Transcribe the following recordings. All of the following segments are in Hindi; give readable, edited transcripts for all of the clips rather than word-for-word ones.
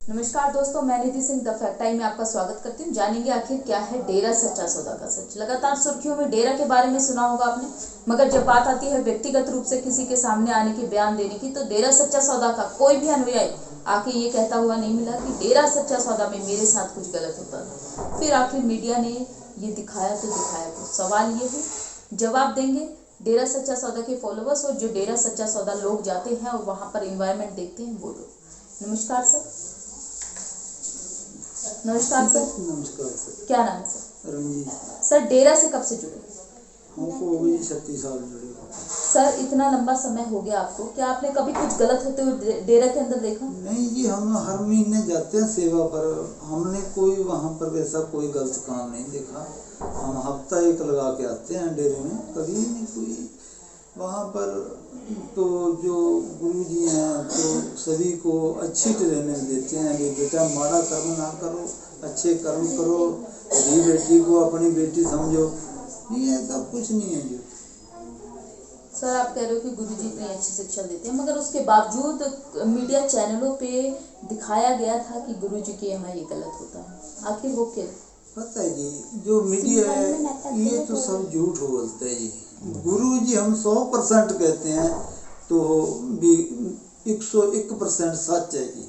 नमस्कार दोस्तों, मैं निधि सिंह द फैक्ट टाइम में आपका स्वागत करती हूँ। जानेंगे आखिर क्या है डेरा सच्चा सौदा का सच। लगातार सुर्खियों में डेरा के बारे में सुना होगा आपने, मगर जब बात आती है व्यक्तिगत रूप से किसी के सामने आने की, बयान देने की, तो डेरा सच्चा सौदा का कोई भी अनुयायी आके ये कहता हुआ नहीं मिला कि डेरा सच्चा सौदा में मेरे साथ कुछ गलत होता था। फिर आखिर मीडिया ने ये दिखाया तो सवाल ये है, जवाब देंगे डेरा सच्चा सौदा के फॉलोअर्स और जो डेरा सच्चा सौदा लोग जाते हैं और वहाँ पर एनवायरनमेंट देखते हैं वो लोग। नमस्कार सर। नमस्कार सर। नमस्कार सर। क्या नाम है सर? रंजीत। सर डेरा से कब से जुड़े? हमको हो गई 36 साल जुड़े। सर इतना लंबा समय हो गया आपको, क्या आपने कभी कुछ गलत होते हुए डेरा के अंदर देखा? नहीं जी, हम हर महीने जाते हैं सेवा पर, हमने कोई वहाँ पर वैसा कोई गलत काम नहीं देखा। हम हफ्ता एक लगा के आते हैं डेरे में, कभी नहीं कोई वहाँ पर। तो जो गुरु जी हैं तो सभी को अच्छी ट्रेनिंग देते हैं कि बेटा माड़ा कर्म ना करो, अच्छे कर्म करो, धी बेटी को अपनी बेटी समझो। नहीं, ऐसा कुछ नहीं है जी। सर आप कह रहे हो कि गुरुजी इतनी अच्छी शिक्षा देते हैं, मगर उसके बावजूद मीडिया चैनलों पे दिखाया गया था कि गुरुजी के यहाँ ये गलत होता है। आखिर वो क्या? पता है जी, जो मीडिया है ये तो सब झूठ बोलते हैं जी। गुरु जी हम 100% कहते हैं तो भी 101% सच है जी।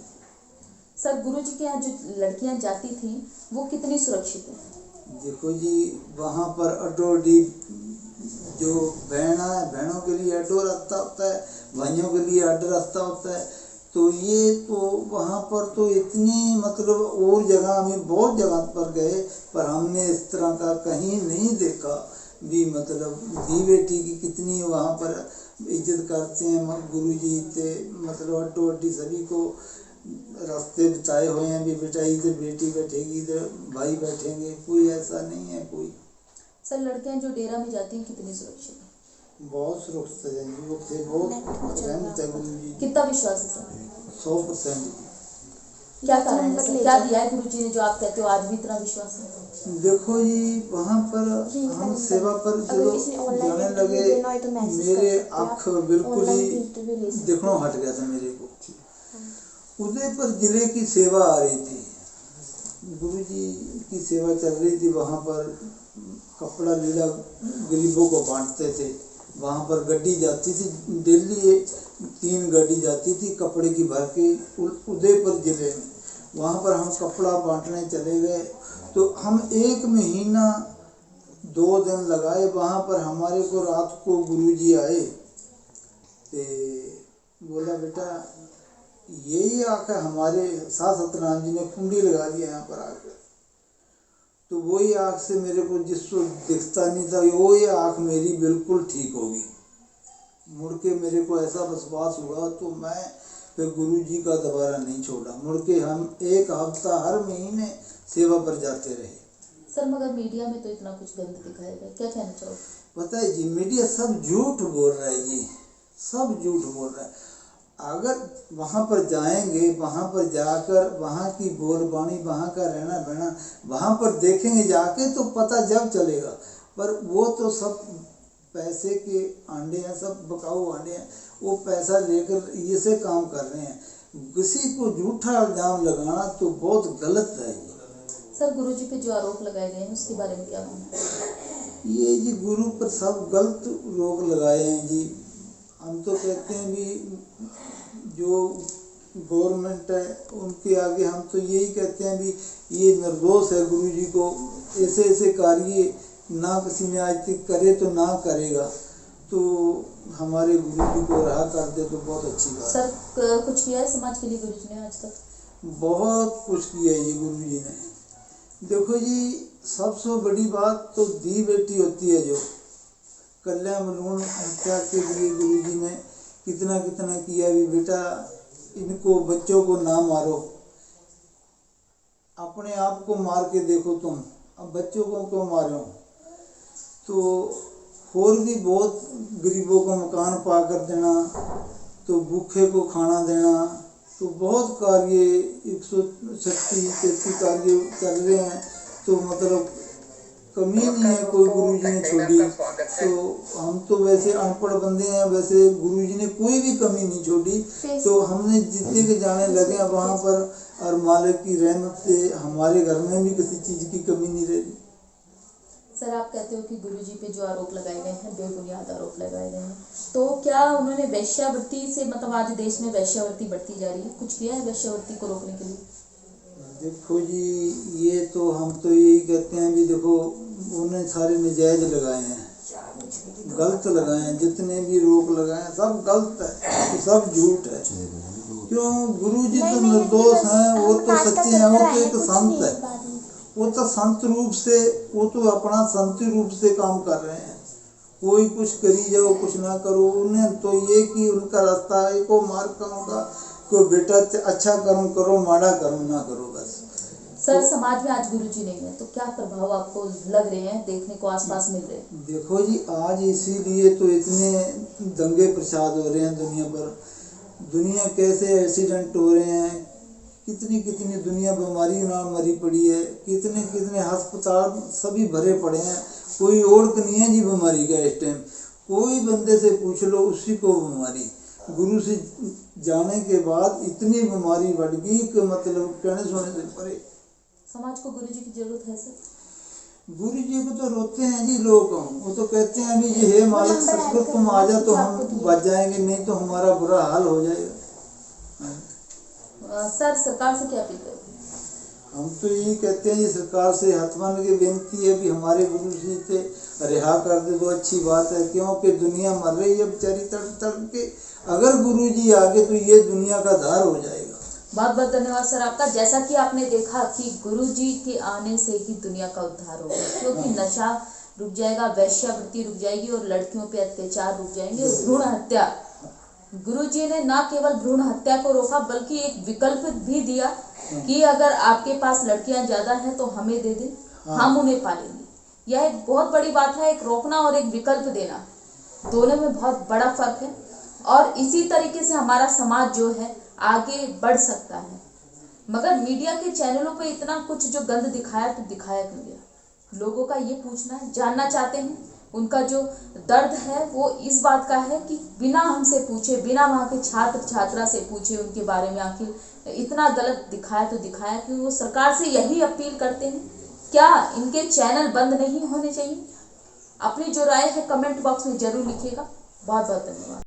सर गुरुजी के यहाँ जो लड़कियाँ जाती थी वो कितनी सुरक्षित है? देखो जी, वहाँ पर अडोडी जो बहनों के लिए अडो रास्ता होता है, भाइयों के लिए अड रास्ता होता है। तो ये तो वहाँ पर तो इतनी मतलब और जगह हमें बहुत जगह पर गए, पर हमने इस तरह का कहीं नहीं देखा भी। मतलब धी बेटी की कितनी वहाँ पर इज्जत करते हैं गुरु जी। मतलब अड्डो अड्डी सभी को रास्ते बताए हुए हैं भी, बेटा इधर बेटी बैठेगी, इधर भाई बैठेंगे, कोई ऐसा नहीं है कोई। सर लड़कियां जो डेरा में जाती हैं कितनी सुरक्षित है? बहुत सुरक्षित है जी, वो थे बहुत रहमत है गुरु जी। कितना विश्वास है सर? 100%। क्या कारण है सर? क्या दिया है गुरु जी ने जो आप कहते हो आज भी इतना विश्वास है? देखो जी, वहाँ पर हम सेवा पर जो जाने लगे, मेरे आँख बिल्कुल ही देखना हट गया था मेरे को। उदयपुर जिले की सेवा आ रही थी, गुरु जी की सेवा चल रही थी। वहाँ पर कपड़ा लीला गरीबों को बांटते थे। वहाँ पर गड्डी जाती थी डेली, 3 गाड़ी जाती थी कपड़े की भर के उदयपुर जिले में। वहाँ पर हम कपड़ा बांटने चले गए तो हम 1 महीना 2 दिन लगाए वहाँ पर। हमारे को रात को गुरुजी आए तो बोला, बेटा यही आकर हमारे साथ सत्यनारायण जी ने कुंडी लगा दिया यहाँ पर आकर। तो वही आँख से मेरे को जिसको दिखता नहीं था, वही आँख मेरी बिल्कुल ठीक हो गई। मुड़ के मेरे को ऐसा विश्वास हुआ तो मैं फिर गुरु जी का दोबारा नहीं छोड़ा। मुड़ के हम 1 हफ्ता हर महीने सेवा पर जाते रहे। सर मगर मीडिया में तो इतना कुछ गलत दिखाया गया, क्या कहना चाहोगे? पता है जी, मीडिया सब झूठ बोल रहा है जी, सब झूठ बोल रहा है। अगर वहाँ पर जाएंगे, वहाँ पर जाकर वहाँ की बोलबानी, वहाँ का रहना बहना वहाँ पर देखेंगे जाके तो पता जब चलेगा। पर वो तो सब पैसे के आंडे हैं, सब बकाऊ आंडे हैं। वो पैसा लेकर ये से काम कर रहे हैं। किसी को झूठा इल्जाम लगाना तो बहुत गलत है। सर गुरुजी पे जो आरोप लगाए गए हैं उसके बारे में क्या मानना है? ये जी गुरु पर सब गलत रोक लगाए हैं जी। हम तो कहते हैं भी जो गवर्नमेंट है उनके आगे हम तो यही कहते हैं भी ये निर्दोष है। गुरु जी को ऐसे ऐसे कार्य ना किसी ने आज तक करे तो ना करेगा, तो हमारे गुरु जी को रहा कर दे तो बहुत अच्छी बात। सर कुछ किया है समाज के लिए गुरु जी ने आज तक? बहुत कुछ किया है जी गुरु जी ने। देखो जी, सबसे बड़ी बात तो धी बेटी होती है। जो कल्याण भ्रूण हत्या के लिए गुरु जी ने कितना कितना किया भी, बेटा इनको बच्चों को ना मारो, अपने आप को मार के देखो तुम, अब बच्चों को क्यों मारो। तो और भी बहुत गरीबों को मकान पा कर देना, तो भूखे को खाना देना, तो बहुत कार्य 136-33 कार्य चल रहे हैं। तो मतलब कमी नहीं है कोई गुरुजी ने छोड़ी। तो हम तो वैसे अनपढ़ बंदे हैं, वैसे गुरुजी ने कोई भी कमी नहीं छोड़ी। तो हमने जितने के जाने लगे हैं वहाँ पर, और मालिक की रहमत से हमारे घर में भी किसी चीज़ की कमी नहीं रही। सर, आप कहते हो कि गुरुजी पे जो आरोप लगाए गए हैं बेबुनियाद आरोप लगाए गए हैं, तो क्या उन्होंने वेश्यावृत्ति से, मतलब आज देश में वेश्यावृत्ति बढ़ती जा रही है, कुछ किया है वेश्यावृत्ति को रोकने के लिए? देखो जी, ये तो हम तो यही कहते हैं भी देखो उन्हें सारे नजायज लगाए हैं, गलत लगाए हैं, जितने भी रोक लगाए हैं सब गलत है, सब झूठ है। क्यों? गुरुजी तो निर्दोष हैं, वो तो सच्चे हैं, वो तो एक संत है, वो तो संत रूप से, वो तो अपना संत रूप से काम कर रहे हैं। कोई कुछ करी जाओ कुछ ना करो, उन्हें तो ये कि उनका रास्ता है, को मार्ग का उनका कोई बेटा अच्छा कर्म करो, माड़ा कर्म ना करो बस। सर, समाज में आज गुरुजी नहीं है तो क्या प्रभाव आपको लग रहे हैं, देखने को आसपास मिल रहे हैं? देखो जी, आज इसीलिए तो इतने दंगे प्रसाद हो रहे हैं दुनिया पर। दुनिया कैसे एक्सीडेंट हो रहे हैं, कितनी कितनी दुनिया बीमारी ना मरी पड़ी है, कितने कितने अस्पताल सभी भरे पड़े हैं, कोई ओढ़ नहीं है जी बीमारी का इस टाइम। कोई बंदे से पूछ लो उसी को बीमारी। गुरु से जाने के बाद इतनी बीमारी बढ़ गई कि मतलब कहने सुनने से परे। समाज को गुरुजी की जरूरत है सर? गुरुजी को तो रोते हैं जी लोग, वो तो कहते हैं अभी ये हे मालिक सतगुरु तुम आ जा तो हम बच जाएंगे, नहीं तो हमारा बुरा हाल हो जाएगा। सर, सरकार से क्या अपील करें? हम तो यही कहते हैं, ये सरकार से हाथ मान के बेनती है भी हमारे गुरुजी से रिहा कर दे तो अच्छी बात है, क्योंकि दुनिया मर रही है बेचारी तड़प तड़प के। अगर गुरुजी आगे तो ये दुनिया का धार हो जाएगा। बहुत बहुत धन्यवाद सर आपका। जैसा कि आपने देखा कि गुरुजी के आने से ही दुनिया का उद्धार होगा, क्योंकि नशा रुक जाएगा, वेश्यावृत्ति रुक जाएगी और लड़कियों पे अत्याचार रुक जाएंगे, भ्रूण हत्या। गुरुजी ने न केवल भ्रूण हत्या को रोका बल्कि एक विकल्प भी दिया कि अगर आपके पास लड़कियां ज्यादा हैं तो हमें दे दें, हम उन्हें पालेंगे। यह एक बहुत बड़ी बात है, एक रोकना और एक विकल्प देना, दोनों में बहुत बड़ा फर्क है। और इसी तरीके से हमारा समाज जो है आगे बढ़ सकता है। मगर मीडिया के चैनलों पे इतना कुछ जो गंद दिखाया तो दिखाया क्यों गया? लोगों का ये पूछना है, जानना चाहते हैं। उनका जो दर्द है वो इस बात का है कि बिना हमसे पूछे, बिना वहाँ के छात्र छात्रा से पूछे उनके बारे में आखिर इतना गलत दिखाया तो दिखाया क्यों? वो सरकार से यही अपील करते हैं, क्या इनके चैनल बंद नहीं होने चाहिए? अपनी जो राय है कमेंट बॉक्स में जरूर लिखिएगा। बहुत बहुत धन्यवाद।